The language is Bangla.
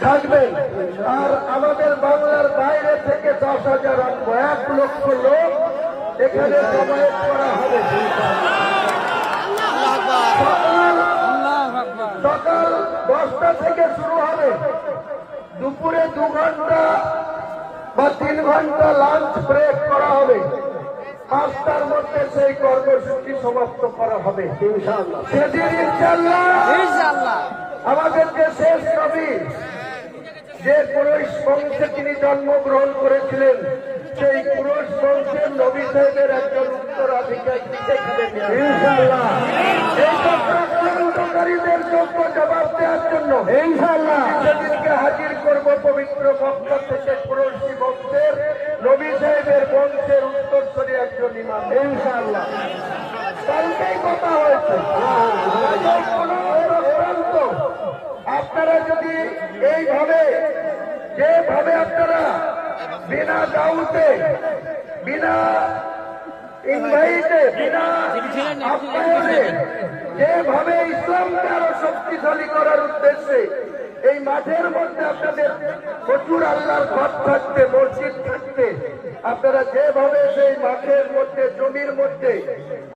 থাকবেন। আর আমাদের বাংলার বাইরে থেকে 10,000 আনবো, 1 লক্ষ লোক এখানে জমায়েত করা হবে। সকাল 10টা থেকে শুরু হবে, দুপুরে 2 ঘন্টা বা 3 ঘন্টা লাঞ্চ ব্রেক করা হবে। 5টার মধ্যে সেই কর্মসূচি সমাপ্ত করা হবে ইনশাআল্লাহ। সেদিন ইনশাআল্লাহ আমাদের যে শেষ নবী, যে কুরাইশ বংশে তিনি জন্মগ্রহণ করেছিলেন, সেই কুরাইশ বংশের নবী সাহেবের একজন উত্তরাধিকারী ইনশাআল্লাহ এই চক্রান্তকারীদের যোগ্য জবাব দেওয়ার জন্য ইনশাআল্লাহ সেদিনকে হাজির করব পবিত্র মক্কা থেকে কুরাইশী বংশের নবী সাহেবের বংশের উত্তরসূরি একজন ইমাম ইনশাআল্লাহ। কালকেই কথা হয়েছে। আপনারা যদি এইভাবে যেভাবে আপনারা বিনা দাউতে, বিনা ইনভাইটে, বিনা আপ্যায়নে যেভাবে ইসলামকে আরো শক্তিশালী করার উদ্দেশ্যে এই মাঠের মধ্যে আপনাদের প্রচুর আল্লাহর ঘর থাকবে, মসজিদ থাকবে, আপনারা যেভাবে সেই মাঠের মধ্যে, জমির মধ্যে